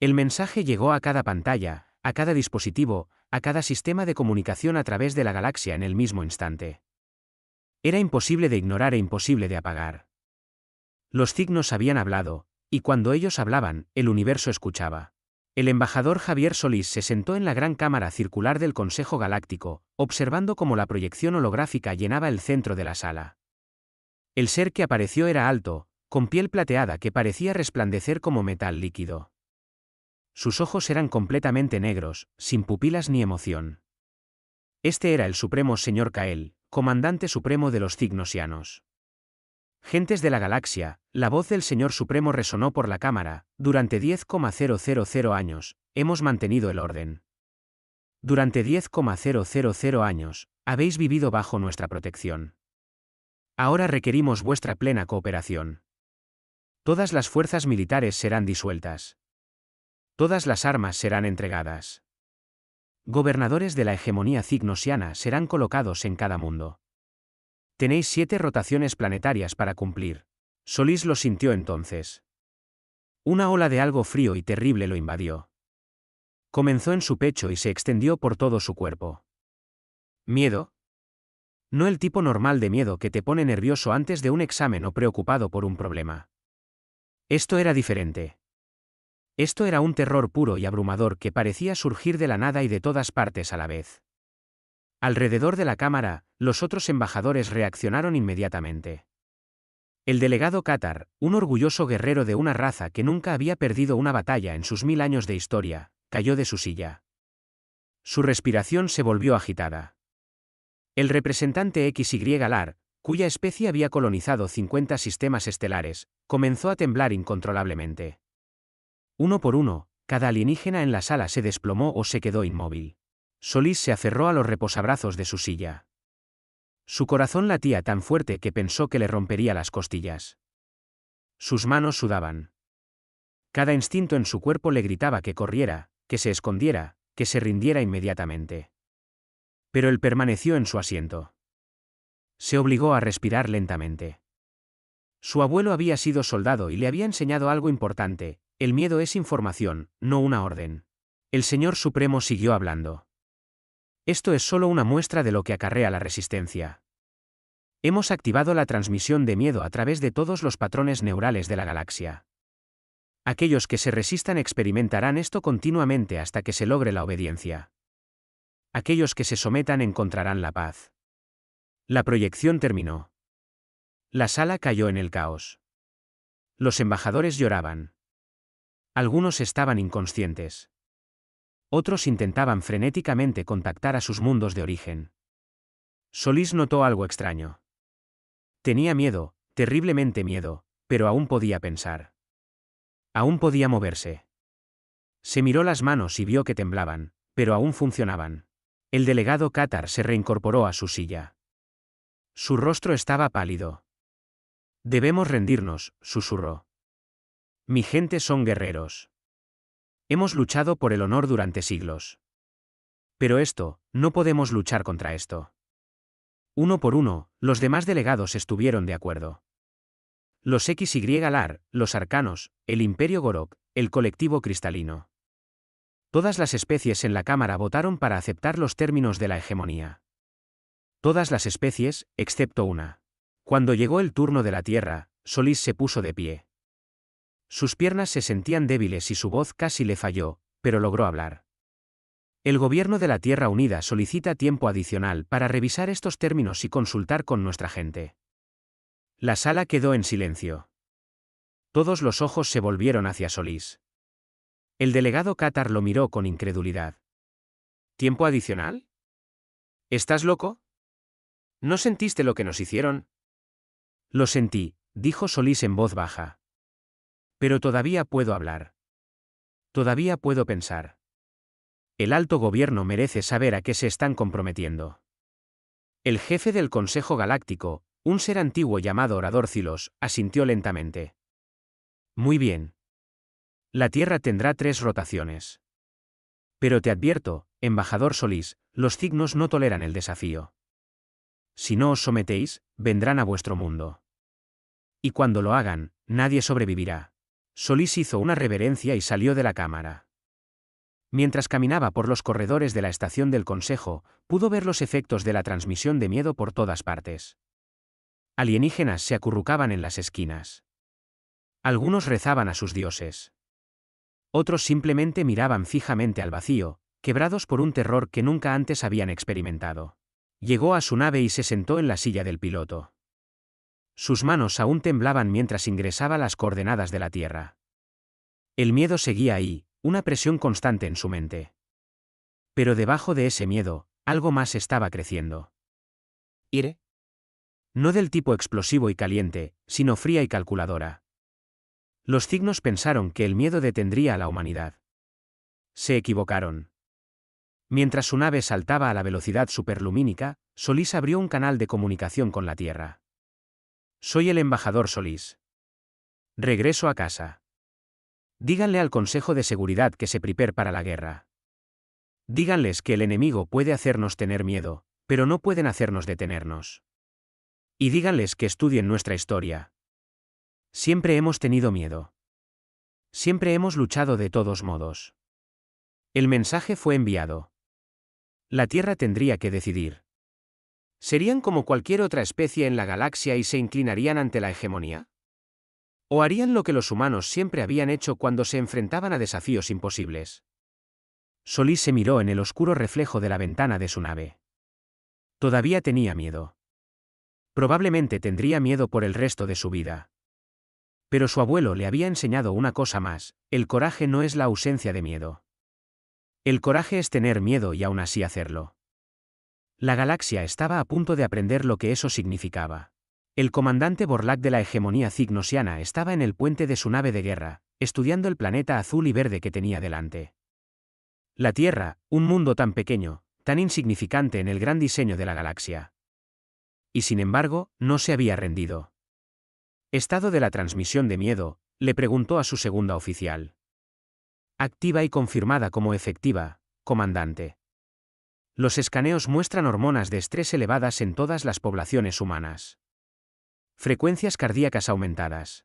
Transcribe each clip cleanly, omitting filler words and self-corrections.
El mensaje llegó a cada pantalla, a cada dispositivo, a cada sistema de comunicación a través de la galaxia en el mismo instante. Era imposible de ignorar e imposible de apagar. Los Cygnos habían hablado, y cuando ellos hablaban, el universo escuchaba. El embajador Javier Solís se sentó en la gran cámara circular del Consejo Galáctico, observando cómo la proyección holográfica llenaba el centro de la sala. El ser que apareció era alto, con piel plateada que parecía resplandecer como metal líquido. Sus ojos eran completamente negros, sin pupilas ni emoción. Este era el Supremo Señor Kael, comandante supremo de los Cygnosianos. Gentes de la galaxia, la voz del Señor Supremo resonó por la cámara. Durante 10,000 años, hemos mantenido el orden. Durante 10,000 años, habéis vivido bajo nuestra protección. Ahora requerimos vuestra plena cooperación. Todas las fuerzas militares serán disueltas. Todas las armas serán entregadas. Gobernadores de la hegemonía cygnosiana serán colocados en cada mundo. Tenéis 7 rotaciones planetarias para cumplir. Solís lo sintió entonces. Una ola de algo frío y terrible lo invadió. Comenzó en su pecho y se extendió por todo su cuerpo. ¿Miedo? No el tipo normal de miedo que te pone nervioso antes de un examen o preocupado por un problema. Esto era diferente. Esto era un terror puro y abrumador que parecía surgir de la nada y de todas partes a la vez. Alrededor de la cámara, los otros embajadores reaccionaron inmediatamente. El delegado Qatar, un orgulloso guerrero de una raza que nunca había perdido una batalla en sus 1000 años de historia, cayó de su silla. Su respiración se volvió agitada. El representante XY-LAR, cuya especie había colonizado 50 sistemas estelares, comenzó a temblar incontrolablemente. Uno por uno, cada alienígena en la sala se desplomó o se quedó inmóvil. Solís se aferró a los reposabrazos de su silla. Su corazón latía tan fuerte que pensó que le rompería las costillas. Sus manos sudaban. Cada instinto en su cuerpo le gritaba que corriera, que se escondiera, que se rindiera inmediatamente. Pero él permaneció en su asiento. Se obligó a respirar lentamente. Su abuelo había sido soldado y le había enseñado algo importante: el miedo es información, no una orden. El Señor Supremo siguió hablando. Esto es solo una muestra de lo que acarrea la resistencia. Hemos activado la transmisión de miedo a través de todos los patrones neurales de la galaxia. Aquellos que se resistan experimentarán esto continuamente hasta que se logre la obediencia. Aquellos que se sometan encontrarán la paz. La proyección terminó. La sala cayó en el caos. Los embajadores lloraban. Algunos estaban inconscientes. Otros intentaban frenéticamente contactar a sus mundos de origen. Solís notó algo extraño. Tenía miedo, terriblemente miedo, pero aún podía pensar. Aún podía moverse. Se miró las manos y vio que temblaban, pero aún funcionaban. El delegado Qatar se reincorporó a su silla. Su rostro estaba pálido. Debemos rendirnos, susurró. Mi gente son guerreros. Hemos luchado por el honor durante siglos. Pero no podemos luchar contra esto. Uno por uno, los demás delegados estuvieron de acuerdo. Los XY-LAR, los arcanos, el Imperio Gorok, el colectivo cristalino. Todas las especies en la cámara votaron para aceptar los términos de la hegemonía. Todas las especies, excepto una. Cuando llegó el turno de la Tierra, Solís se puso de pie. Sus piernas se sentían débiles y su voz casi le falló, pero logró hablar. El gobierno de la Tierra Unida solicita tiempo adicional para revisar estos términos y consultar con nuestra gente. La sala quedó en silencio. Todos los ojos se volvieron hacia Solís. El delegado Qatar lo miró con incredulidad. ¿Tiempo adicional? ¿Estás loco? ¿No sentiste lo que nos hicieron? Lo sentí, dijo Solís en voz baja. Pero todavía puedo hablar. Todavía puedo pensar. El alto gobierno merece saber a qué se están comprometiendo. El jefe del Consejo Galáctico, un ser antiguo llamado Orador Zylos, asintió lentamente. Muy bien. La Tierra tendrá 3 rotaciones. Pero te advierto, embajador Solís, los Cygnos no toleran el desafío. Si no os sometéis, vendrán a vuestro mundo. Y cuando lo hagan, nadie sobrevivirá. Solís hizo una reverencia y salió de la cámara. Mientras caminaba por los corredores de la estación del Consejo, pudo ver los efectos de la transmisión de miedo por todas partes. Alienígenas se acurrucaban en las esquinas. Algunos rezaban a sus dioses. Otros simplemente miraban fijamente al vacío, quebrados por un terror que nunca antes habían experimentado. Llegó a su nave y se sentó en la silla del piloto. Sus manos aún temblaban mientras ingresaba las coordenadas de la Tierra. El miedo seguía ahí, una presión constante en su mente. Pero debajo de ese miedo, algo más estaba creciendo. ¿Ire? No del tipo explosivo y caliente, sino fría y calculadora. Los Cygnos pensaron que el miedo detendría a la humanidad. Se equivocaron. Mientras su nave saltaba a la velocidad superlumínica, Solís abrió un canal de comunicación con la Tierra. Soy el embajador Solís. Regreso a casa. Díganle al Consejo de Seguridad que se prepare para la guerra. Díganles que el enemigo puede hacernos tener miedo, pero no pueden hacernos detenernos. Y díganles que estudien nuestra historia. Siempre hemos tenido miedo. Siempre hemos luchado de todos modos. El mensaje fue enviado. La Tierra tendría que decidir. ¿Serían como cualquier otra especie en la galaxia y se inclinarían ante la hegemonía? ¿O harían lo que los humanos siempre habían hecho cuando se enfrentaban a desafíos imposibles? Solís se miró en el oscuro reflejo de la ventana de su nave. Todavía tenía miedo. Probablemente tendría miedo por el resto de su vida. Pero su abuelo le había enseñado una cosa más: el coraje no es la ausencia de miedo. El coraje es tener miedo y aún así hacerlo. La galaxia estaba a punto de aprender lo que eso significaba. El comandante Borlak de la hegemonía cygnosiana estaba en el puente de su nave de guerra, estudiando el planeta azul y verde que tenía delante. La Tierra, un mundo tan pequeño, tan insignificante en el gran diseño de la galaxia. Y sin embargo, no se había rendido. ¿Estado de la transmisión de miedo?, le preguntó a su segunda oficial. Activa y confirmada como efectiva, comandante. Los escaneos muestran hormonas de estrés elevadas en todas las poblaciones humanas. Frecuencias cardíacas aumentadas.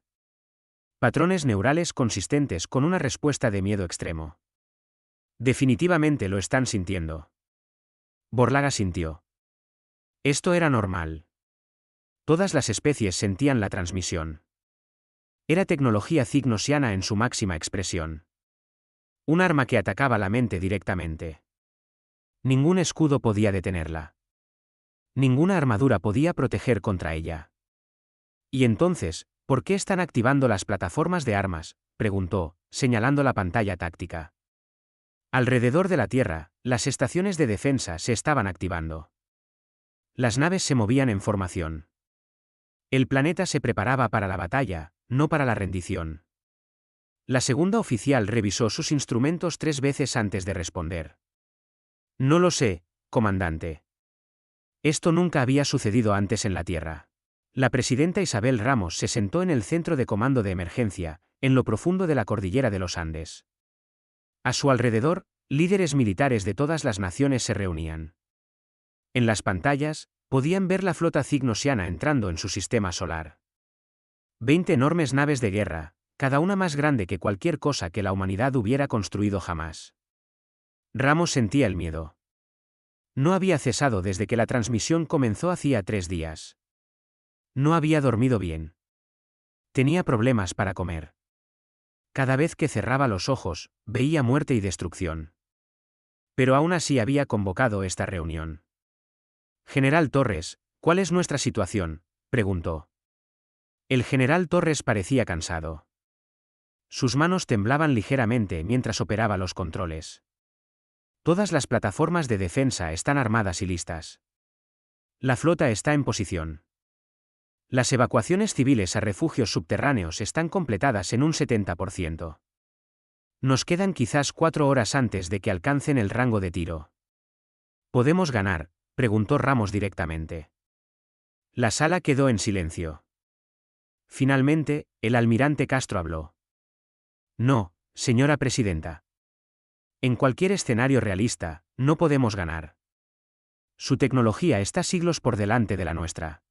Patrones neurales consistentes con una respuesta de miedo extremo. Definitivamente lo están sintiendo. Borlaga sintió. Esto era normal. Todas las especies sentían la transmisión. Era tecnología cygnosiana en su máxima expresión. Un arma que atacaba la mente directamente. Ningún escudo podía detenerla. Ninguna armadura podía proteger contra ella. ¿Y entonces, por qué están activando las plataformas de armas?, preguntó, señalando la pantalla táctica. Alrededor de la Tierra, las estaciones de defensa se estaban activando. Las naves se movían en formación. El planeta se preparaba para la batalla, no para la rendición. La segunda oficial revisó sus instrumentos 3 veces antes de responder. No lo sé, comandante. Esto nunca había sucedido antes en la Tierra. La presidenta Isabel Ramos se sentó en el centro de comando de emergencia, en lo profundo de la cordillera de los Andes. A su alrededor, líderes militares de todas las naciones se reunían. En las pantallas, podían ver la flota cygnosiana entrando en su sistema solar. 20 enormes naves de guerra, cada una más grande que cualquier cosa que la humanidad hubiera construido jamás. Ramos sentía el miedo. No había cesado desde que la transmisión comenzó hacía 3 días. No había dormido bien. Tenía problemas para comer. Cada vez que cerraba los ojos, veía muerte y destrucción. Pero aún así había convocado esta reunión. General Torres, ¿cuál es nuestra situación?, preguntó. El general Torres parecía cansado. Sus manos temblaban ligeramente mientras operaba los controles. Todas las plataformas de defensa están armadas y listas. La flota está en posición. Las evacuaciones civiles a refugios subterráneos están completadas en un 70%. Nos quedan quizás 4 horas antes de que alcancen el rango de tiro. ¿Podemos ganar?, preguntó Ramos directamente. La sala quedó en silencio. Finalmente, el almirante Castro habló. No, señora presidenta. En cualquier escenario realista, no podemos ganar. Su tecnología está siglos por delante de la nuestra.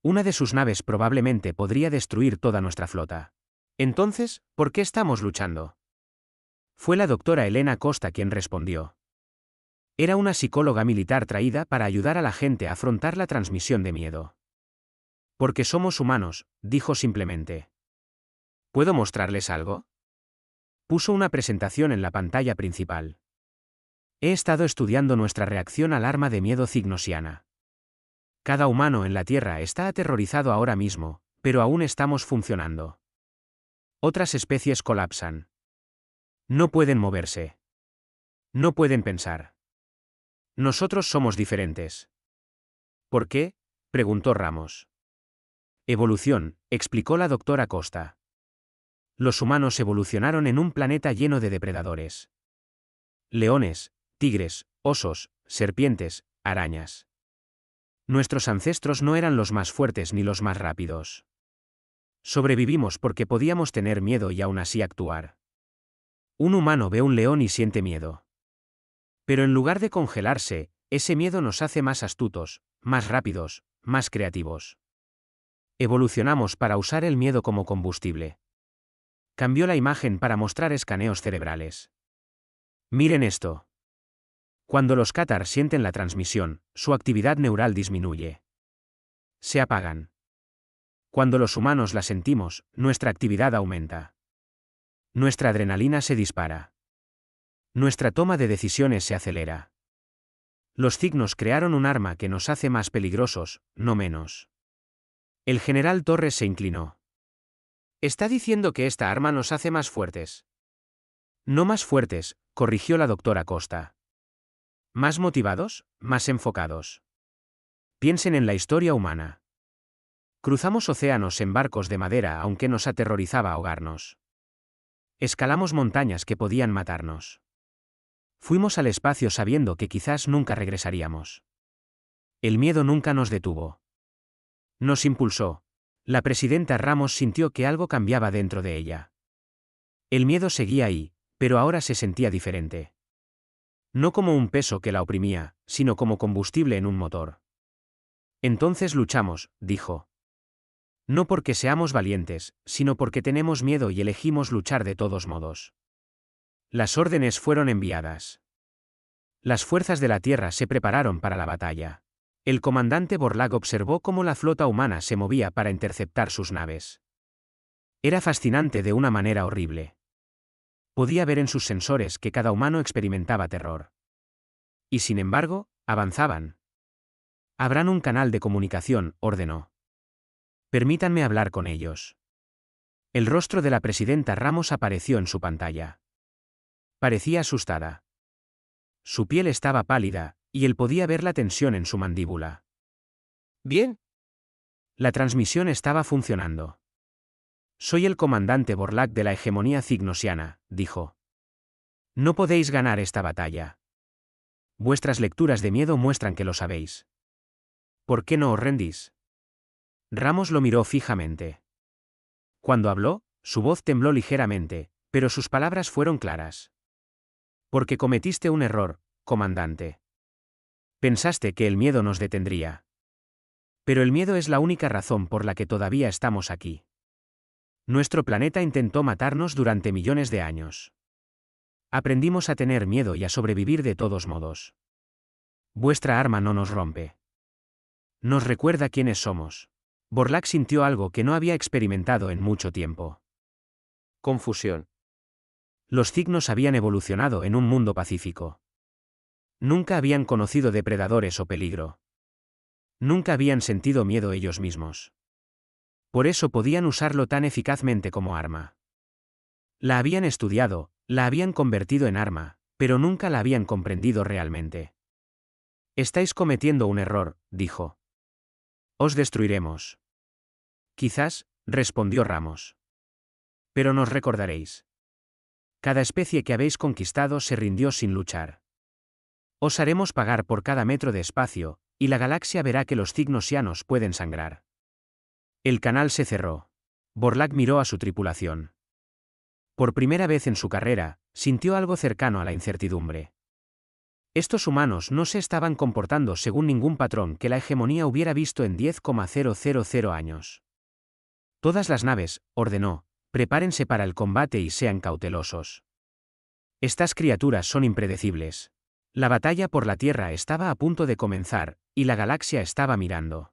Una de sus naves probablemente podría destruir toda nuestra flota. Entonces, ¿por qué estamos luchando? Fue la doctora Elena Costa quien respondió. Era una psicóloga militar traída para ayudar a la gente a afrontar la transmisión de miedo. Porque somos humanos, dijo simplemente. ¿Puedo mostrarles algo? Puso una presentación en la pantalla principal. He estado estudiando nuestra reacción al arma de miedo cygnosiana. Cada humano en la Tierra está aterrorizado ahora mismo, pero aún estamos funcionando. Otras especies colapsan. No pueden moverse. No pueden pensar. Nosotros somos diferentes. ¿Por qué?, preguntó Ramos. Evolución, explicó la doctora Costa. Los humanos evolucionaron en un planeta lleno de depredadores. Leones, tigres, osos, serpientes, arañas. Nuestros ancestros no eran los más fuertes ni los más rápidos. Sobrevivimos porque podíamos tener miedo y aún así actuar. Un humano ve un león y siente miedo. Pero en lugar de congelarse, ese miedo nos hace más astutos, más rápidos, más creativos. Evolucionamos para usar el miedo como combustible. Cambió la imagen para mostrar escaneos cerebrales. Miren esto. Cuando los cátar sienten la transmisión, su actividad neural disminuye. Se apagan. Cuando los humanos la sentimos, nuestra actividad aumenta. Nuestra adrenalina se dispara. Nuestra toma de decisiones se acelera. Los cignos crearon un arma que nos hace más peligrosos, no menos. El general Torres se inclinó. ¿Está diciendo que esta arma nos hace más fuertes? No más fuertes, corrigió la doctora Costa. ¿Más motivados? Más enfocados. Piensen en la historia humana. Cruzamos océanos en barcos de madera aunque nos aterrorizaba ahogarnos. Escalamos montañas que podían matarnos. Fuimos al espacio sabiendo que quizás nunca regresaríamos. El miedo nunca nos detuvo. Nos impulsó. La presidenta Ramos sintió que algo cambiaba dentro de ella. El miedo seguía ahí, pero ahora se sentía diferente. No como un peso que la oprimía, sino como combustible en un motor. Entonces luchamos, dijo. No porque seamos valientes, sino porque tenemos miedo y elegimos luchar de todos modos. Las órdenes fueron enviadas. Las fuerzas de la Tierra se prepararon para la batalla. El comandante Borlaug observó cómo la flota humana se movía para interceptar sus naves. Era fascinante de una manera horrible. Podía ver en sus sensores que cada humano experimentaba terror. Y sin embargo, avanzaban. Abran un canal de comunicación, ordenó. Permítanme hablar con ellos. El rostro de la presidenta Ramos apareció en su pantalla. Parecía asustada. Su piel estaba pálida, y él podía ver la tensión en su mandíbula. Bien. La transmisión estaba funcionando. Soy el comandante Borlaug de la hegemonía cygnosiana, dijo. No podéis ganar esta batalla. Vuestras lecturas de miedo muestran que lo sabéis. ¿Por qué no os rendís? Ramos lo miró fijamente. Cuando habló, su voz tembló ligeramente, pero sus palabras fueron claras. Porque cometiste un error, comandante. Pensaste que el miedo nos detendría. Pero el miedo es la única razón por la que todavía estamos aquí. Nuestro planeta intentó matarnos durante millones de años. Aprendimos a tener miedo y a sobrevivir de todos modos. Vuestra arma no nos rompe. Nos recuerda quiénes somos. Borlaug sintió algo que no había experimentado en mucho tiempo. Confusión. Los cignos habían evolucionado en un mundo pacífico. Nunca habían conocido depredadores o peligro. Nunca habían sentido miedo ellos mismos. Por eso podían usarlo tan eficazmente como arma. La habían estudiado, la habían convertido en arma, pero nunca la habían comprendido realmente. Estáis cometiendo un error, dijo. Os destruiremos. Quizás, respondió Ramos. Pero nos recordaréis. Cada especie que habéis conquistado se rindió sin luchar. Os haremos pagar por cada metro de espacio, y la galaxia verá que los cygnosianos pueden sangrar. El canal se cerró. Borlaug miró a su tripulación. Por primera vez en su carrera, sintió algo cercano a la incertidumbre. Estos humanos no se estaban comportando según ningún patrón que la hegemonía hubiera visto en 10,000 años. Todas las naves, ordenó, prepárense para el combate y sean cautelosos. Estas criaturas son impredecibles. La batalla por la Tierra estaba a punto de comenzar, y la galaxia estaba mirando.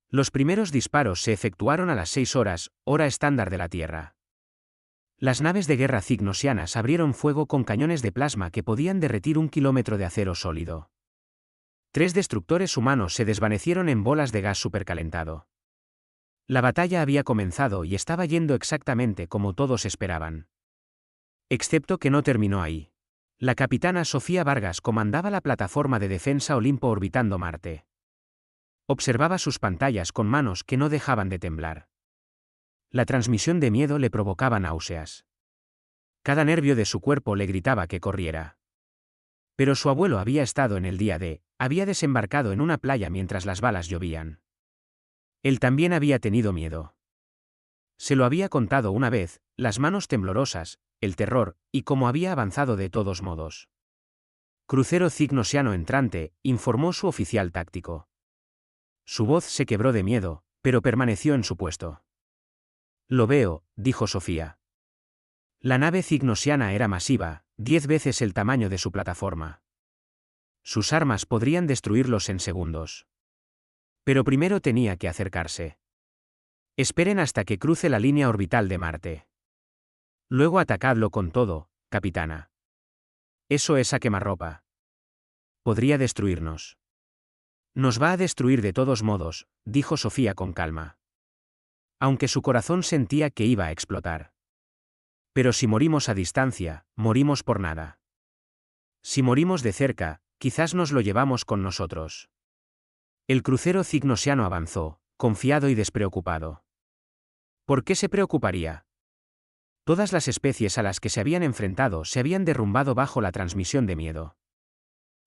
Los primeros disparos se efectuaron a las 6 horas, hora estándar de la Tierra. Las naves de guerra cygnosianas abrieron fuego con cañones de plasma que podían derretir 1 kilómetro de acero sólido. 3 destructores humanos se desvanecieron en bolas de gas supercalentado. La batalla había comenzado y estaba yendo exactamente como todos esperaban. Excepto que no terminó ahí. La capitana Sofía Vargas comandaba la plataforma de defensa Olimpo orbitando Marte. Observaba sus pantallas con manos que no dejaban de temblar. La transmisión de miedo le provocaba náuseas. Cada nervio de su cuerpo le gritaba que corriera. Pero su abuelo había estado en el día D, había desembarcado en una playa mientras las balas llovían. Él también había tenido miedo. Se lo había contado una vez, las manos temblorosas, el terror, y cómo había avanzado de todos modos. Crucero cygnosiano entrante, informó su oficial táctico. Su voz se quebró de miedo, pero permaneció en su puesto. Lo veo, dijo Sofía. La nave cygnosiana era masiva, 10 veces el tamaño de su plataforma. Sus armas podrían destruirlos en segundos. Pero primero tenía que acercarse. Esperen hasta que cruce la línea orbital de Marte. Luego atacadlo con todo, capitana. Eso es a quemarropa. Podría destruirnos. Nos va a destruir de todos modos, dijo Sofía con calma. Aunque su corazón sentía que iba a explotar. Pero si morimos a distancia, morimos por nada. Si morimos de cerca, quizás nos lo llevamos con nosotros. El crucero cygnosiano avanzó, confiado y despreocupado. ¿Por qué se preocuparía? Todas las especies a las que se habían enfrentado se habían derrumbado bajo la transmisión de miedo.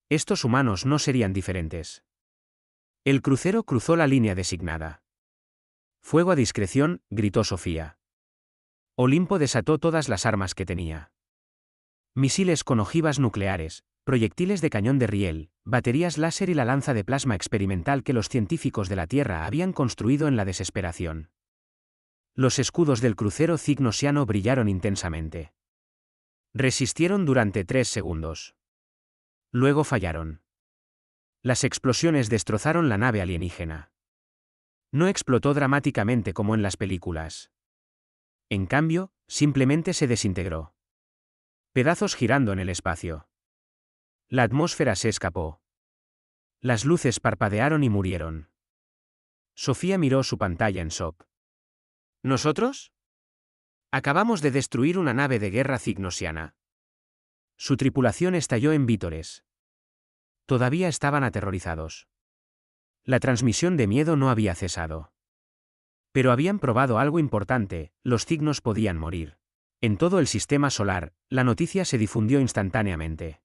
Estos humanos no serían diferentes. El crucero cruzó la línea designada. Fuego a discreción, gritó Sofía. Olimpo desató todas las armas que tenía. Misiles con ojivas nucleares, proyectiles de cañón de riel, baterías láser y la lanza de plasma experimental que los científicos de la Tierra habían construido en la desesperación. Los escudos del crucero cygnosiano brillaron intensamente. Resistieron durante 3 segundos. Luego fallaron. Las explosiones destrozaron la nave alienígena. No explotó dramáticamente como en las películas. En cambio, simplemente se desintegró. Pedazos girando en el espacio. La atmósfera se escapó. Las luces parpadearon y murieron. Sofía miró su pantalla en shock. ¿Nosotros? Acabamos de destruir una nave de guerra cygnosiana. Su tripulación estalló en vítores. Todavía estaban aterrorizados. La transmisión de miedo no había cesado. Pero habían probado algo importante, los cignos podían morir. En todo el sistema solar, la noticia se difundió instantáneamente.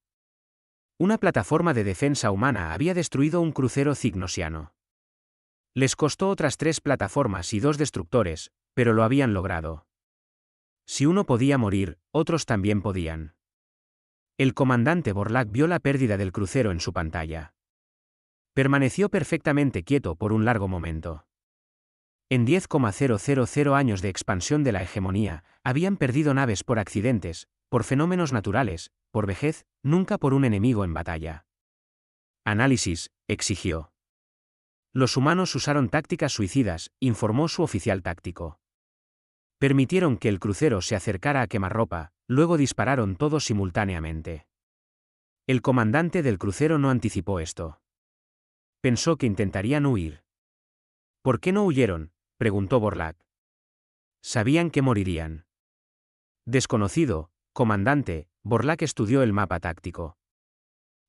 Una plataforma de defensa humana había destruido un crucero cygnosiano. Les costó otras 3 plataformas y 2 destructores, pero lo habían logrado. Si uno podía morir, otros también podían. El comandante Borlak vio la pérdida del crucero en su pantalla. Permaneció perfectamente quieto por un largo momento. En 10,000 años de expansión de la hegemonía, habían perdido naves por accidentes, por fenómenos naturales, por vejez, nunca por un enemigo en batalla. Análisis, exigió. Los humanos usaron tácticas suicidas, informó su oficial táctico. Permitieron que el crucero se acercara a quemarropa, luego dispararon todos simultáneamente. El comandante del crucero no anticipó esto. Pensó que intentarían huir. ¿Por qué no huyeron?, preguntó Borlak. Sabían que morirían. Desconocido, comandante, Borlak estudió el mapa táctico.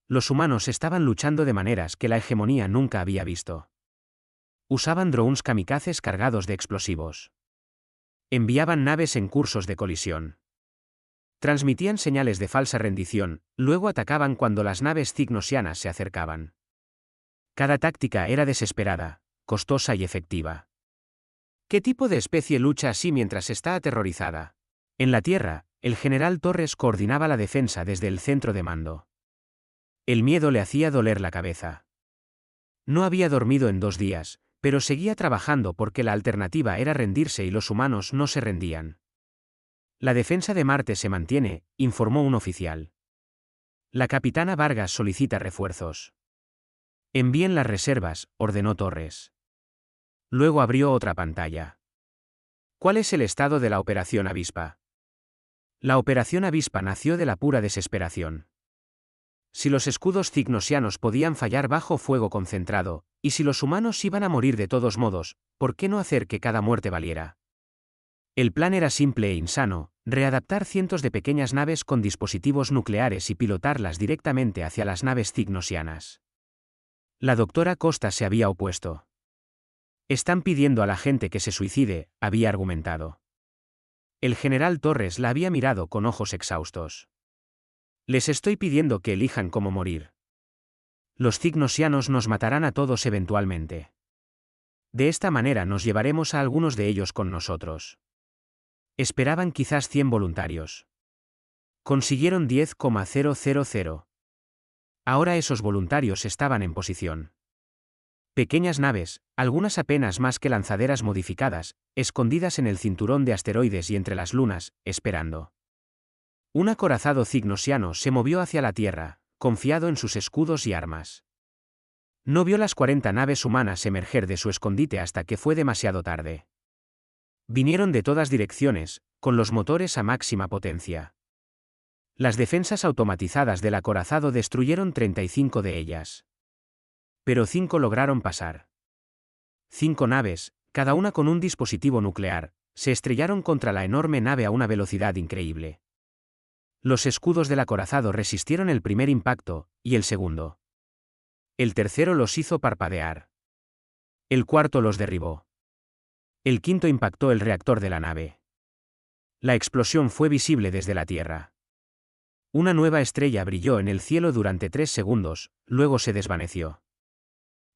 Los humanos estaban luchando de maneras que la hegemonía nunca había visto. Usaban drones kamikazes cargados de explosivos. Enviaban naves en cursos de colisión. Transmitían señales de falsa rendición, luego atacaban cuando las naves cygnosianas se acercaban. Cada táctica era desesperada, costosa y efectiva. ¿Qué tipo de especie lucha así mientras está aterrorizada? En la Tierra, el general Torres coordinaba la defensa desde el centro de mando. El miedo le hacía doler la cabeza. No había dormido en 2 días, pero seguía trabajando porque la alternativa era rendirse y los humanos no se rendían. La defensa de Marte se mantiene, informó un oficial. La capitana Vargas solicita refuerzos. Envíen las reservas, ordenó Torres. Luego abrió otra pantalla. ¿Cuál es el estado de la Operación Avispa? La Operación Avispa nació de la pura desesperación. Si los escudos cignosianos podían fallar bajo fuego concentrado, y si los humanos iban a morir de todos modos, ¿por qué no hacer que cada muerte valiera? El plan era simple e insano: readaptar cientos de pequeñas naves con dispositivos nucleares y pilotarlas directamente hacia las naves cignosianas. La doctora Costa se había opuesto. Están pidiendo a la gente que se suicide, había argumentado. El general Torres la había mirado con ojos exhaustos. Les estoy pidiendo que elijan cómo morir. Los cignosianos nos matarán a todos eventualmente. De esta manera nos llevaremos a algunos de ellos con nosotros. Esperaban quizás 100 voluntarios. Consiguieron 10,000. Ahora esos voluntarios estaban en posición. Pequeñas naves, algunas apenas más que lanzaderas modificadas, escondidas en el cinturón de asteroides y entre las lunas, esperando. Un acorazado cignosiano se movió hacia la Tierra, confiado en sus escudos y armas. No vio las 40 naves humanas emerger de su escondite hasta que fue demasiado tarde. Vinieron de todas direcciones, con los motores a máxima potencia. Las defensas automatizadas del acorazado destruyeron 35 de ellas. Pero 5 lograron pasar. 5 naves, cada una con un dispositivo nuclear, se estrellaron contra la enorme nave a una velocidad increíble. Los escudos del acorazado resistieron el primer impacto, y el segundo. El tercero los hizo parpadear. El cuarto los derribó. El quinto impactó el reactor de la nave. La explosión fue visible desde la Tierra. Una nueva estrella brilló en el cielo durante 3 segundos, luego se desvaneció.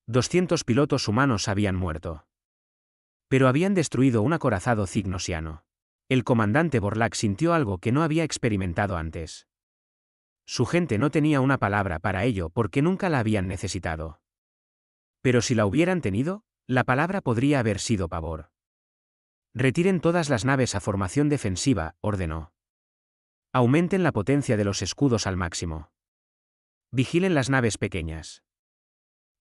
200 pilotos humanos habían muerto. Pero habían destruido un acorazado cignosiano. El comandante Borlaug sintió algo que no había experimentado antes. Su gente no tenía una palabra para ello porque nunca la habían necesitado. Pero si la hubieran tenido, la palabra podría haber sido pavor. Retiren todas las naves a formación defensiva, ordenó. Aumenten la potencia de los escudos al máximo. Vigilen las naves pequeñas.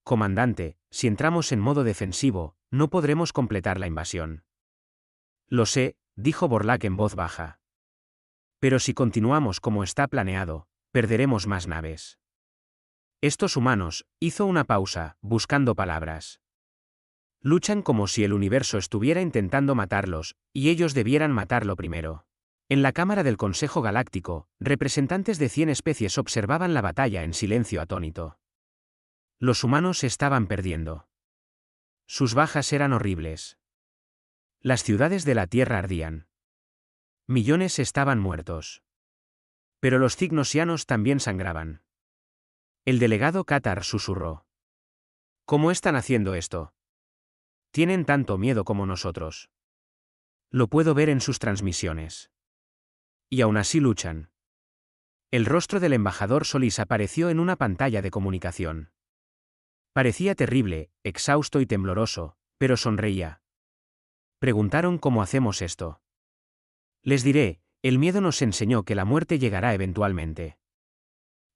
Comandante, si entramos en modo defensivo, no podremos completar la invasión. Lo sé, dijo Borlaug en voz baja. Pero si continuamos como está planeado, perderemos más naves. Estos humanos, hizo una pausa, buscando palabras. Luchan como si el universo estuviera intentando matarlos, y ellos debieran matarlo primero. En la cámara del Consejo Galáctico, representantes de 100 especies observaban la batalla en silencio atónito. Los humanos estaban perdiendo. Sus bajas eran horribles. Las ciudades de la Tierra ardían. Millones estaban muertos. Pero los cignosianos también sangraban. El delegado Qatar susurró. ¿Cómo están haciendo esto? Tienen tanto miedo como nosotros. Lo puedo ver en sus transmisiones. Y aún así luchan. El rostro del embajador Solís apareció en una pantalla de comunicación. Parecía terrible, exhausto y tembloroso, pero sonreía. Preguntaron cómo hacemos esto. Les diré, el miedo nos enseñó que la muerte llegará eventualmente.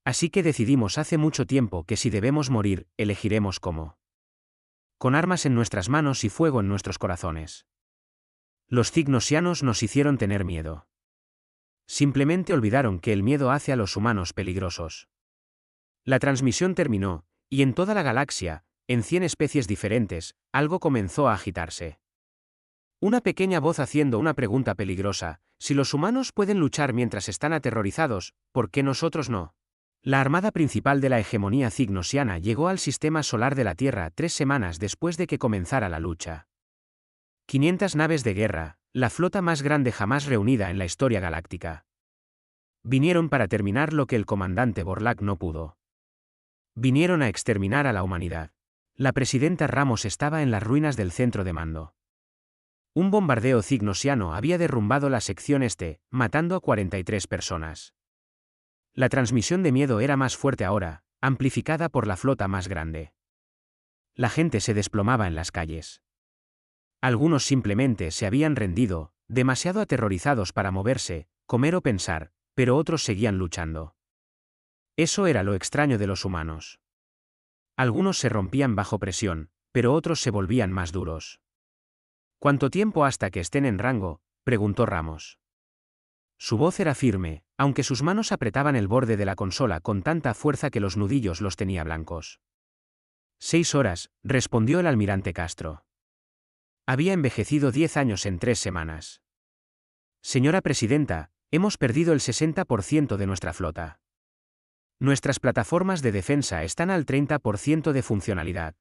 Así que decidimos hace mucho tiempo que si debemos morir, elegiremos cómo. Con armas en nuestras manos y fuego en nuestros corazones. Los cignosianos nos hicieron tener miedo. Simplemente olvidaron que el miedo hace a los humanos peligrosos. La transmisión terminó, y en toda la galaxia, en 100 especies diferentes, algo comenzó a agitarse. Una pequeña voz haciendo una pregunta peligrosa: si los humanos pueden luchar mientras están aterrorizados, ¿por qué nosotros no? La armada principal de la hegemonía cignosiana llegó al sistema solar de la Tierra 3 semanas después de que comenzara la lucha. 500 naves de guerra, la flota más grande jamás reunida en la historia galáctica. Vinieron para terminar lo que el comandante Borlaug no pudo. Vinieron a exterminar a la humanidad. La presidenta Ramos estaba en las ruinas del centro de mando. Un bombardeo cignosiano había derrumbado la sección este, matando a 43 personas. La transmisión de miedo era más fuerte ahora, amplificada por la flota más grande. La gente se desplomaba en las calles. Algunos simplemente se habían rendido, demasiado aterrorizados para moverse, comer o pensar, pero otros seguían luchando. Eso era lo extraño de los humanos. Algunos se rompían bajo presión, pero otros se volvían más duros. ¿Cuánto tiempo hasta que estén en rango?, preguntó Ramos. Su voz era firme, aunque sus manos apretaban el borde de la consola con tanta fuerza que los nudillos los tenía blancos. 6 horas, respondió el almirante Castro. Había envejecido 10 años en 3 semanas. Señora presidenta, hemos perdido el 60% de nuestra flota. Nuestras plataformas de defensa están al 30% de funcionalidad.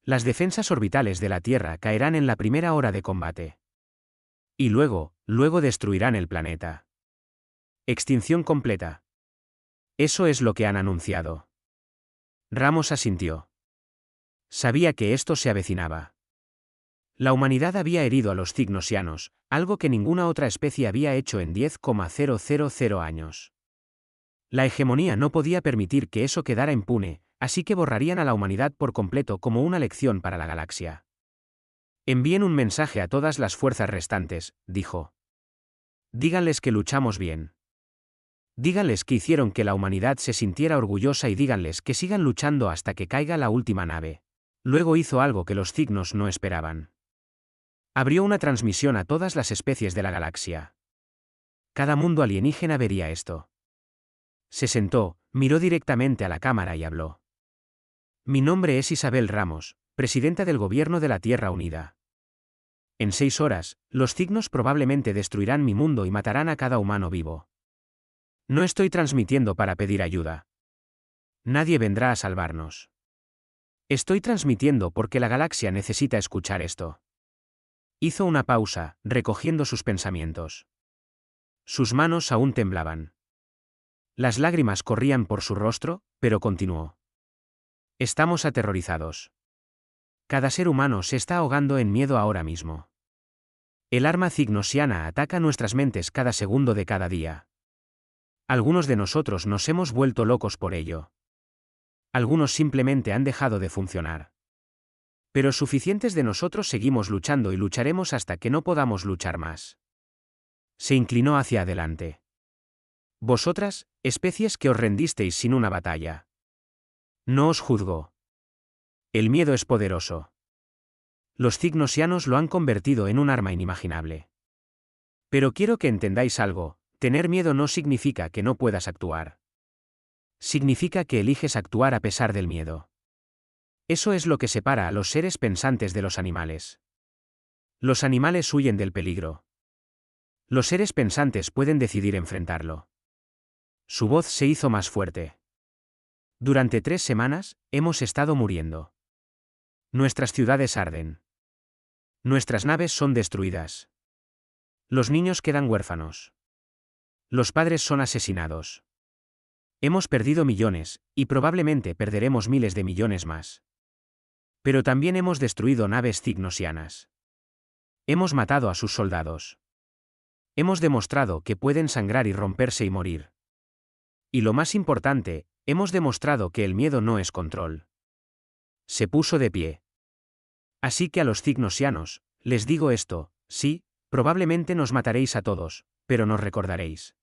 Las defensas orbitales de la Tierra caerán en la primera hora de combate. Y luego destruirán el planeta. Extinción completa. Eso es lo que han anunciado. Ramos asintió. Sabía que esto se avecinaba. La humanidad había herido a los cignosianos, algo que ninguna otra especie había hecho en 10,000 años. La hegemonía no podía permitir que eso quedara impune, así que borrarían a la humanidad por completo como una lección para la galaxia. Envíen un mensaje a todas las fuerzas restantes, dijo. Díganles que luchamos bien. Díganles que hicieron que la humanidad se sintiera orgullosa y díganles que sigan luchando hasta que caiga la última nave. Luego hizo algo que los cignos no esperaban. Abrió una transmisión a todas las especies de la galaxia. Cada mundo alienígena vería esto. Se sentó, miró directamente a la cámara y habló. Mi nombre es Isabel Ramos, presidenta del Gobierno de la Tierra Unida. En 6 horas, los cignos probablemente destruirán mi mundo y matarán a cada humano vivo. No estoy transmitiendo para pedir ayuda. Nadie vendrá a salvarnos. Estoy transmitiendo porque la galaxia necesita escuchar esto. Hizo una pausa, recogiendo sus pensamientos. Sus manos aún temblaban. Las lágrimas corrían por su rostro, pero continuó. Estamos aterrorizados. Cada ser humano se está ahogando en miedo ahora mismo. El arma cignosiana ataca nuestras mentes cada segundo de cada día. Algunos de nosotros nos hemos vuelto locos por ello. Algunos simplemente han dejado de funcionar. Pero suficientes de nosotros seguimos luchando y lucharemos hasta que no podamos luchar más. Se inclinó hacia adelante. Vosotras, especies que os rendisteis sin una batalla. No os juzgo. El miedo es poderoso. Los cignosianos lo han convertido en un arma inimaginable. Pero quiero que entendáis algo, tener miedo no significa que no puedas actuar. Significa que eliges actuar a pesar del miedo. Eso es lo que separa a los seres pensantes de los animales. Los animales huyen del peligro. Los seres pensantes pueden decidir enfrentarlo. Su voz se hizo más fuerte. Durante 3 semanas, hemos estado muriendo. Nuestras ciudades arden. Nuestras naves son destruidas. Los niños quedan huérfanos. Los padres son asesinados. Hemos perdido millones, y probablemente perderemos miles de millones más. Pero también hemos destruido naves cignosianas. Hemos matado a sus soldados. Hemos demostrado que pueden sangrar y romperse y morir. Y lo más importante, hemos demostrado que el miedo no es control. Se puso de pie. Así que a los cignosianos, les digo esto, sí, probablemente nos mataréis a todos, pero nos recordaréis.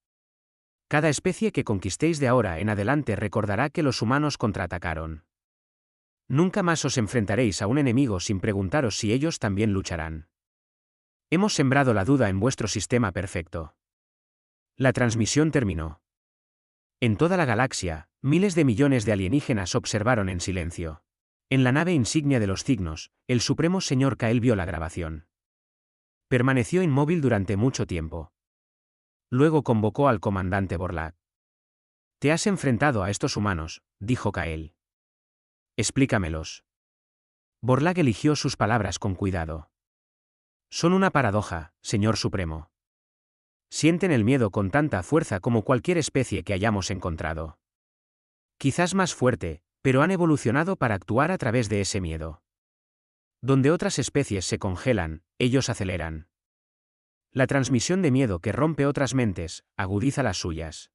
Cada especie que conquistéis de ahora en adelante recordará que los humanos contraatacaron. Nunca más os enfrentaréis a un enemigo sin preguntaros si ellos también lucharán. Hemos sembrado la duda en vuestro sistema perfecto. La transmisión terminó. En toda la galaxia, miles de millones de alienígenas observaron en silencio. En la nave insignia de los cignos, el supremo señor Kael vio la grabación. Permaneció inmóvil durante mucho tiempo. Luego convocó al comandante Borlak. Te has enfrentado a estos humanos, dijo Kael. Explícamelos. Borlak eligió sus palabras con cuidado. Son una paradoja, señor supremo. Sienten el miedo con tanta fuerza como cualquier especie que hayamos encontrado. Quizás más fuerte, pero han evolucionado para actuar a través de ese miedo. Donde otras especies se congelan, ellos aceleran. La transmisión de miedo que rompe otras mentes, agudiza las suyas.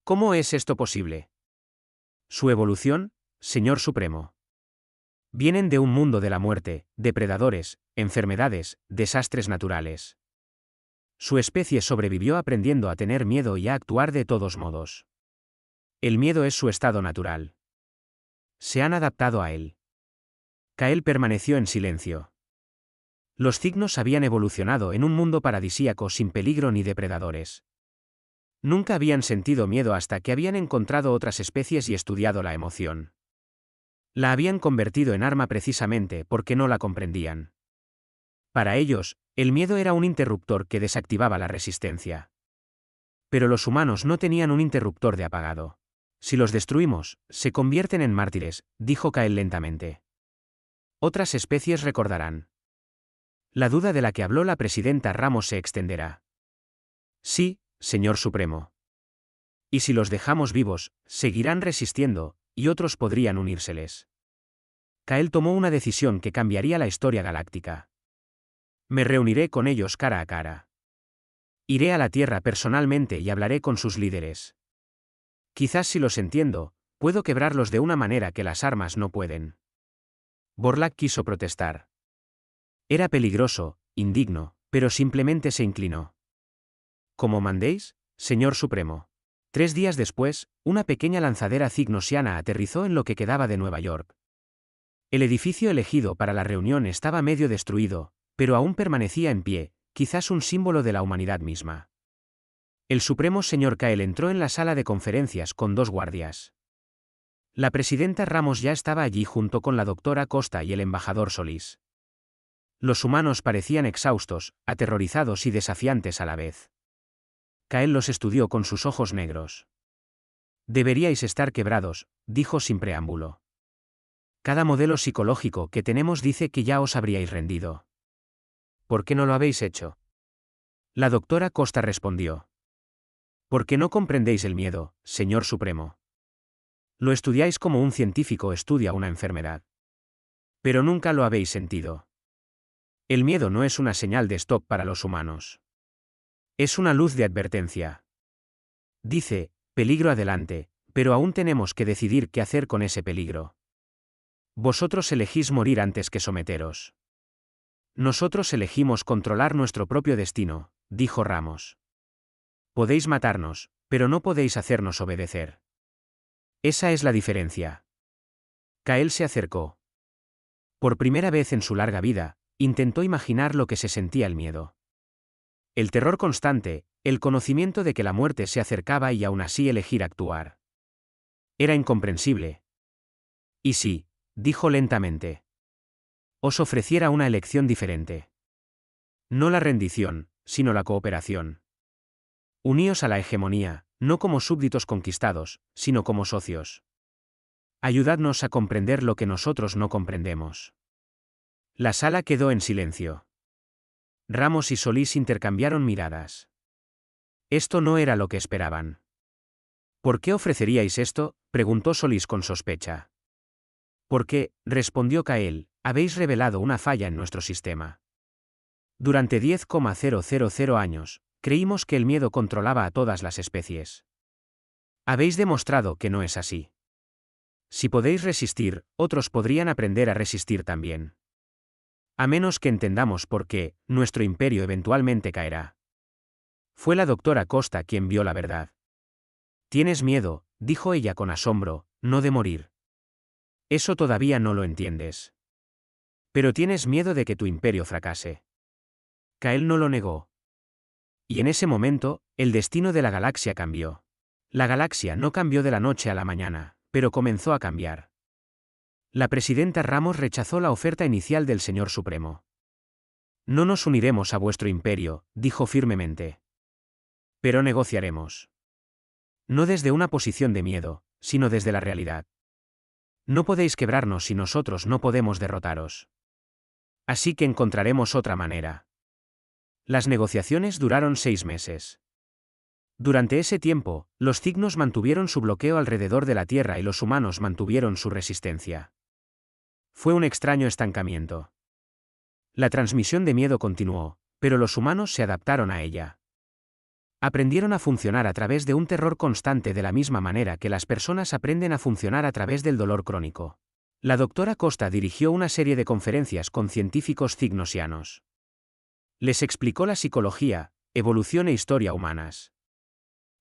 ¿Cómo es esto posible? Su evolución, señor supremo. Vienen de un mundo de la muerte, depredadores, enfermedades, desastres naturales. Su especie sobrevivió aprendiendo a tener miedo y a actuar de todos modos. El miedo es su estado natural. Se han adaptado a él. Kael permaneció en silencio. Los cignos habían evolucionado en un mundo paradisíaco sin peligro ni depredadores. Nunca habían sentido miedo hasta que habían encontrado otras especies y estudiado la emoción. La habían convertido en arma precisamente porque no la comprendían. Para ellos, el miedo era un interruptor que desactivaba la resistencia. Pero los humanos no tenían un interruptor de apagado. Si los destruimos, se convierten en mártires, dijo Kael lentamente. Otras especies recordarán. La duda de la que habló la presidenta Ramos se extenderá. Sí, señor Supremo. Y si los dejamos vivos, seguirán resistiendo, y otros podrían unírseles. Kael tomó una decisión que cambiaría la historia galáctica. Me reuniré con ellos cara a cara. Iré a la Tierra personalmente y hablaré con sus líderes. Quizás si los entiendo, puedo quebrarlos de una manera que las armas no pueden. Borlak quiso protestar. Era peligroso, indigno, pero simplemente se inclinó. ¿Como mandéis, señor Supremo? 3 días después, una pequeña lanzadera cignosiana aterrizó en lo que quedaba de Nueva York. El edificio elegido para la reunión estaba medio destruido, pero aún permanecía en pie, quizás un símbolo de la humanidad misma. El Supremo señor Kael entró en la sala de conferencias con 2 guardias. La presidenta Ramos ya estaba allí junto con la doctora Costa y el embajador Solís. Los humanos parecían exhaustos, aterrorizados y desafiantes a la vez. Kael los estudió con sus ojos negros. Deberíais estar quebrados, dijo sin preámbulo. Cada modelo psicológico que tenemos dice que ya os habríais rendido. ¿Por qué no lo habéis hecho? La doctora Costa respondió. Porque no comprendéis el miedo, señor Supremo. Lo estudiáis como un científico estudia una enfermedad. Pero nunca lo habéis sentido. El miedo no es una señal de stop para los humanos. Es una luz de advertencia. Dice, peligro adelante, pero aún tenemos que decidir qué hacer con ese peligro. Vosotros elegís morir antes que someteros. Nosotros elegimos controlar nuestro propio destino, dijo Ramos. Podéis matarnos, pero no podéis hacernos obedecer. Esa es la diferencia. Kael se acercó. Por primera vez en su larga vida, intentó imaginar lo que se sentía el miedo. El terror constante, el conocimiento de que la muerte se acercaba y aún así elegir actuar. Era incomprensible. ¿Y si, dijo lentamente, os ofreciera una elección diferente? No la rendición, sino la cooperación. Uníos a la hegemonía, no como súbditos conquistados, sino como socios. Ayudadnos a comprender lo que nosotros no comprendemos. La sala quedó en silencio. Ramos y Solís intercambiaron miradas. Esto no era lo que esperaban. ¿Por qué ofreceríais esto?, preguntó Solís con sospecha. Porque, respondió Kael, habéis revelado una falla en nuestro sistema. Durante 10,000 años, creímos que el miedo controlaba a todas las especies. Habéis demostrado que no es así. Si podéis resistir, otros podrían aprender a resistir también. A menos que entendamos por qué, nuestro imperio eventualmente caerá. Fue la doctora Costa quien vio la verdad. Tienes miedo, dijo ella con asombro, no de morir. Eso todavía no lo entiendes. Pero tienes miedo de que tu imperio fracase. Kael no lo negó. Y en ese momento, el destino de la galaxia cambió. La galaxia no cambió de la noche a la mañana, pero comenzó a cambiar. La presidenta Ramos rechazó la oferta inicial del señor Supremo. No nos uniremos a vuestro imperio, dijo firmemente. Pero negociaremos. No desde una posición de miedo, sino desde la realidad. No podéis quebrarnos si nosotros no podemos derrotaros. Así que encontraremos otra manera. Las negociaciones duraron 6 meses. Durante ese tiempo, los cignos mantuvieron su bloqueo alrededor de la Tierra y los humanos mantuvieron su resistencia. Fue un extraño estancamiento. La transmisión de miedo continuó, pero los humanos se adaptaron a ella. Aprendieron a funcionar a través de un terror constante de la misma manera que las personas aprenden a funcionar a través del dolor crónico. La doctora Costa dirigió una serie de conferencias con científicos cignosianos. Les explicó la psicología, evolución e historia humanas.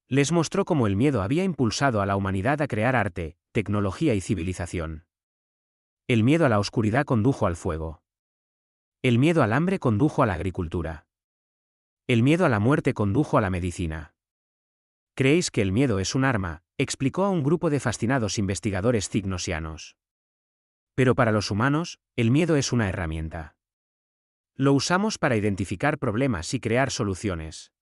Les mostró cómo el miedo había impulsado a la humanidad a crear arte, tecnología y civilización. El miedo a la oscuridad condujo al fuego. El miedo al hambre condujo a la agricultura. El miedo a la muerte condujo a la medicina. ¿Creéis que el miedo es un arma?, explicó a un grupo de fascinados investigadores cygnosianos. Pero para los humanos, el miedo es una herramienta. Lo usamos para identificar problemas y crear soluciones.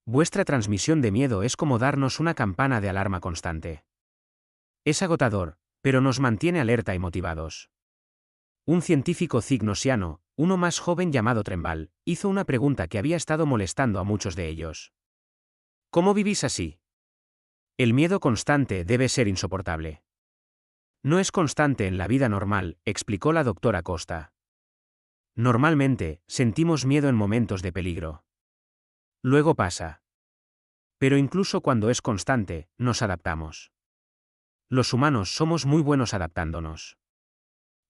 Vuestra transmisión de miedo es como darnos una campana de alarma constante. Es agotador, pero nos mantiene alerta y motivados. Un científico cygnosiano, uno más joven llamado Trembal, hizo una pregunta que había estado molestando a muchos de ellos. ¿Cómo vivís así? El miedo constante debe ser insoportable. No es constante en la vida normal, explicó la doctora Costa. Normalmente, sentimos miedo en momentos de peligro. Luego pasa. Pero incluso cuando es constante, nos adaptamos. Los humanos somos muy buenos adaptándonos.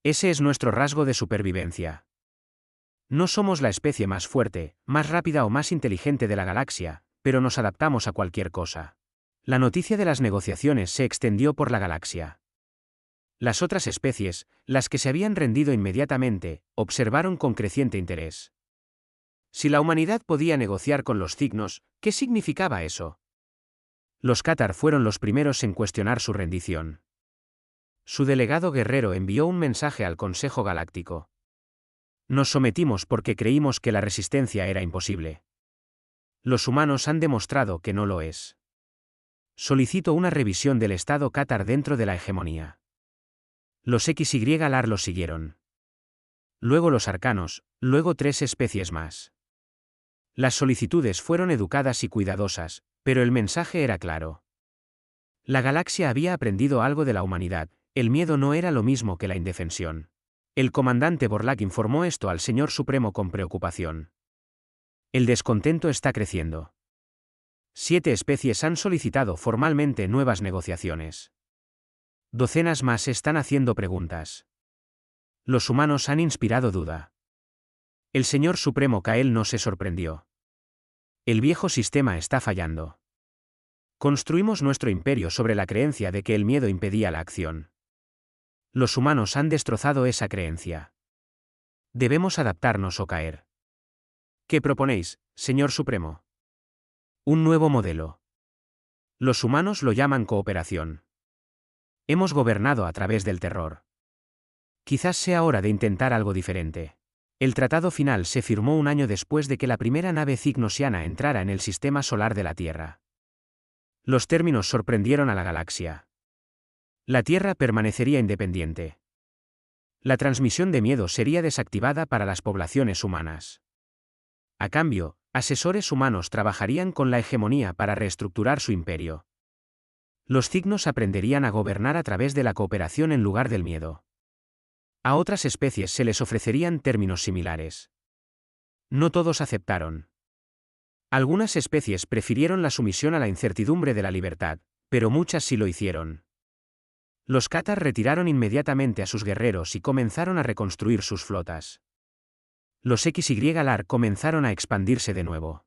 Ese es nuestro rasgo de supervivencia. No somos la especie más fuerte, más rápida o más inteligente de la galaxia, pero nos adaptamos a cualquier cosa. La noticia de las negociaciones se extendió por la galaxia. Las otras especies, las que se habían rendido inmediatamente, observaron con creciente interés. Si la humanidad podía negociar con los cignos, ¿qué significaba eso? Los Catar fueron los primeros en cuestionar su rendición. Su delegado guerrero envió un mensaje al Consejo Galáctico. Nos sometimos porque creímos que la resistencia era imposible. Los humanos han demostrado que no lo es. Solicito una revisión del Estado Catar dentro de la hegemonía. Los XY-LAR los siguieron. Luego los arcanos, luego 3 especies más. Las solicitudes fueron educadas y cuidadosas, pero el mensaje era claro. La galaxia había aprendido algo de la humanidad, el miedo no era lo mismo que la indefensión. El comandante Borlak informó esto al Señor Supremo con preocupación. El descontento está creciendo. 7 especies han solicitado formalmente nuevas negociaciones. Docenas más están haciendo preguntas. Los humanos han inspirado duda. El Señor Supremo Kael no se sorprendió. El viejo sistema está fallando. Construimos nuestro imperio sobre la creencia de que el miedo impedía la acción. Los humanos han destrozado esa creencia. Debemos adaptarnos o caer. ¿Qué proponéis, Señor Supremo? Un nuevo modelo. Los humanos lo llaman cooperación. Hemos gobernado a través del terror. Quizás sea hora de intentar algo diferente. El tratado final se firmó un año después de que la primera nave cygnosiana entrara en el sistema solar de la Tierra. Los términos sorprendieron a la galaxia. La Tierra permanecería independiente. La transmisión de miedo sería desactivada para las poblaciones humanas. A cambio, asesores humanos trabajarían con la hegemonía para reestructurar su imperio. Los cignos aprenderían a gobernar a través de la cooperación en lugar del miedo. A otras especies se les ofrecerían términos similares. No todos aceptaron. Algunas especies prefirieron la sumisión a la incertidumbre de la libertad, pero muchas sí lo hicieron. Los Catar retiraron inmediatamente a sus guerreros y comenzaron a reconstruir sus flotas. Los XY-LAR comenzaron a expandirse de nuevo.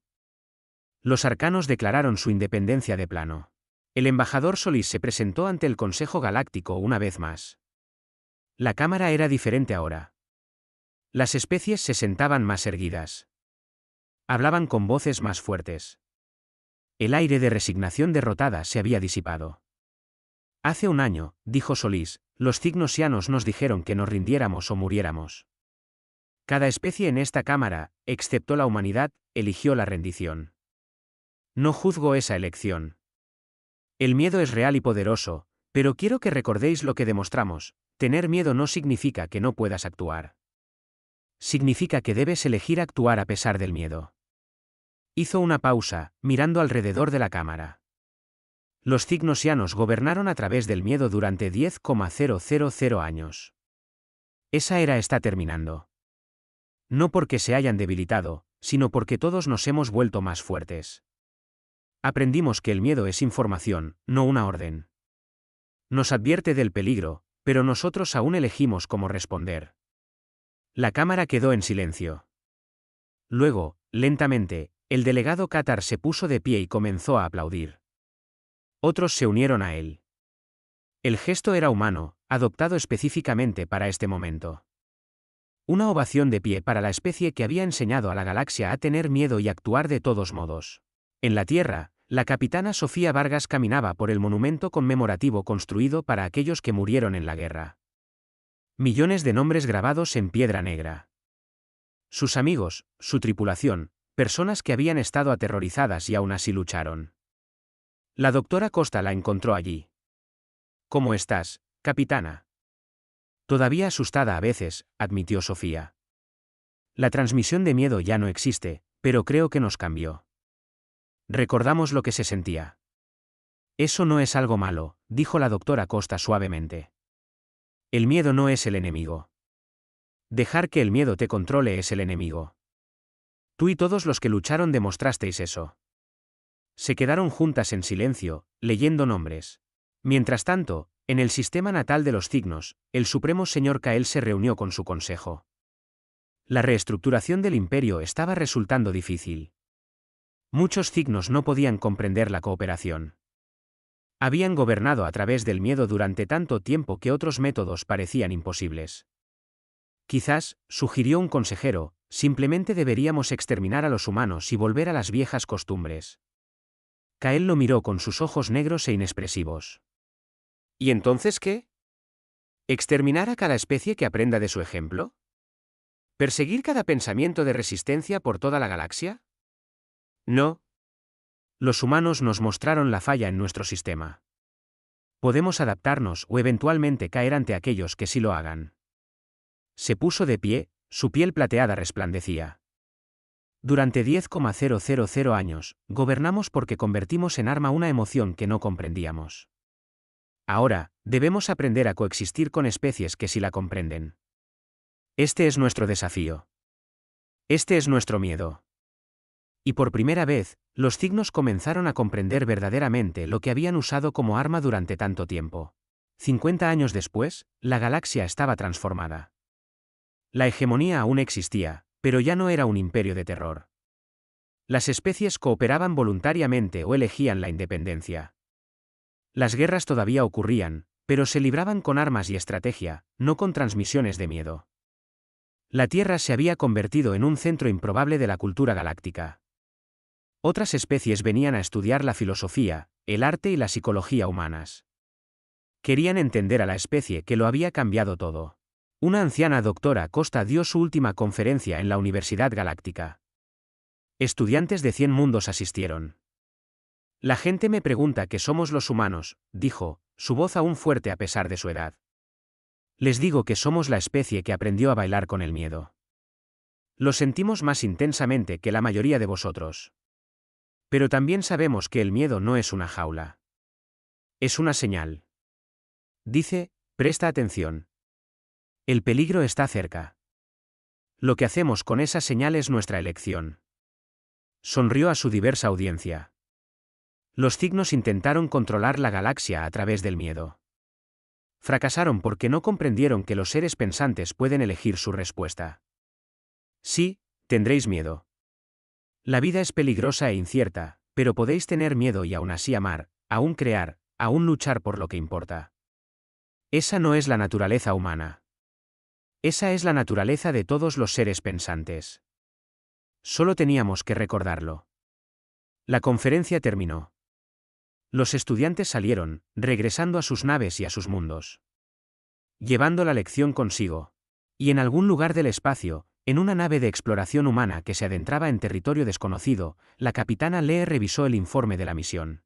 Los arcanos declararon su independencia de plano. El embajador Solís se presentó ante el Consejo Galáctico una vez más. La cámara era diferente ahora. Las especies se sentaban más erguidas. Hablaban con voces más fuertes. El aire de resignación derrotada se había disipado. Hace un año, dijo Solís, los cygnosianos nos dijeron que nos rindiéramos o muriéramos. Cada especie en esta cámara, excepto la humanidad, eligió la rendición. No juzgo esa elección. El miedo es real y poderoso, pero quiero que recordéis lo que demostramos: tener miedo no significa que no puedas actuar. Significa que debes elegir actuar a pesar del miedo. Hizo una pausa, mirando alrededor de la cámara. Los cygnosianos gobernaron a través del miedo durante 10,000 años. Esa era está terminando. No porque se hayan debilitado, sino porque todos nos hemos vuelto más fuertes. Aprendimos que el miedo es información, no una orden. Nos advierte del peligro, pero nosotros aún elegimos cómo responder. La cámara quedó en silencio. Luego, lentamente, El delegado Qatar se puso de pie y comenzó a aplaudir. Otros se unieron a él. El gesto era humano, adoptado específicamente para este momento. Una ovación de pie para la especie que había enseñado a la galaxia a tener miedo y actuar de todos modos. En la Tierra, la capitana Sofía Vargas caminaba por el monumento conmemorativo construido para aquellos que murieron en la guerra. Millones de nombres grabados en piedra negra. Sus amigos, su tripulación, personas que habían estado aterrorizadas y aún así lucharon. La doctora Costa la encontró allí. ¿Cómo estás, capitana? Todavía asustada a veces, admitió Sofía. La transmisión de miedo ya no existe, pero creo que nos cambió. Recordamos lo que se sentía. Eso no es algo malo, dijo la doctora Costa suavemente. El miedo no es el enemigo. Dejar que el miedo te controle es el enemigo. Tú y todos los que lucharon demostrasteis eso. Se quedaron juntas en silencio, leyendo nombres. Mientras tanto, en el sistema natal de los Cignos, el Supremo Señor Kael se reunió con su consejo. La reestructuración del imperio estaba resultando difícil. Muchos Cignos no podían comprender la cooperación. Habían gobernado a través del miedo durante tanto tiempo que otros métodos parecían imposibles. Quizás, sugirió un consejero, simplemente deberíamos exterminar a los humanos y volver a las viejas costumbres. Kael lo miró con sus ojos negros e inexpresivos. ¿Y entonces qué? ¿Exterminar a cada especie que aprenda de su ejemplo? ¿Perseguir cada pensamiento de resistencia por toda la galaxia? No. Los humanos nos mostraron la falla en nuestro sistema. Podemos adaptarnos o eventualmente caer ante aquellos que sí lo hagan. Se puso de pie, su piel plateada resplandecía. Durante 10,000 años, gobernamos porque convertimos en arma una emoción que no comprendíamos. Ahora, debemos aprender a coexistir con especies que sí la comprenden. Este es nuestro desafío. Este es nuestro miedo. Y por primera vez, los Cignos comenzaron a comprender verdaderamente lo que habían usado como arma durante tanto tiempo. 50 años después, la galaxia estaba transformada. La hegemonía aún existía, pero ya no era un imperio de terror. Las especies cooperaban voluntariamente o elegían la independencia. Las guerras todavía ocurrían, pero se libraban con armas y estrategia, no con transmisiones de miedo. La Tierra se había convertido en un centro improbable de la cultura galáctica. Otras especies venían a estudiar la filosofía, el arte y la psicología humanas. Querían entender a la especie que lo había cambiado todo. Una anciana doctora Costa dio su última conferencia en la Universidad Galáctica. Estudiantes de 100 mundos asistieron. La gente me pregunta qué somos los humanos, dijo, su voz aún fuerte a pesar de su edad. Les digo que somos la especie que aprendió a bailar con el miedo. Lo sentimos más intensamente que la mayoría de vosotros. Pero también sabemos que el miedo no es una jaula. Es una señal. Dice, presta atención. El peligro está cerca. Lo que hacemos con esa señal es nuestra elección. Sonrió a su diversa audiencia. Los Cignos intentaron controlar la galaxia a través del miedo. Fracasaron porque no comprendieron que los seres pensantes pueden elegir su respuesta. Sí, tendréis miedo. La vida es peligrosa e incierta, pero podéis tener miedo y aún así amar, aún crear, aún luchar por lo que importa. Esa no es la naturaleza humana. Esa es la naturaleza de todos los seres pensantes. Solo teníamos que recordarlo. La conferencia terminó. Los estudiantes salieron, regresando a sus naves y a sus mundos. Llevando la lección consigo. Y en algún lugar del espacio, en una nave de exploración humana que se adentraba en territorio desconocido, la capitana Lee revisó el informe de la misión.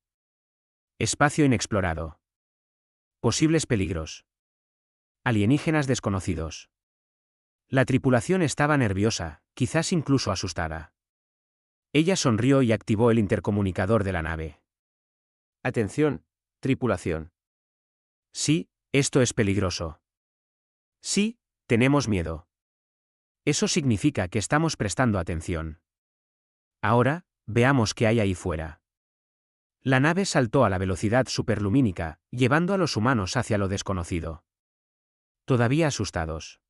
Espacio inexplorado. Posibles peligros. Alienígenas desconocidos. La tripulación estaba nerviosa, quizás incluso asustada. Ella sonrió y activó el intercomunicador de la nave. Atención, tripulación. Sí, esto es peligroso. Sí, tenemos miedo. Eso significa que estamos prestando atención. Ahora, veamos qué hay ahí fuera. La nave saltó a la velocidad superlumínica, llevando a los humanos hacia lo desconocido. Todavía asustados.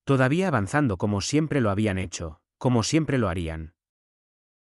Todavía avanzando como siempre lo habían hecho, como siempre lo harían.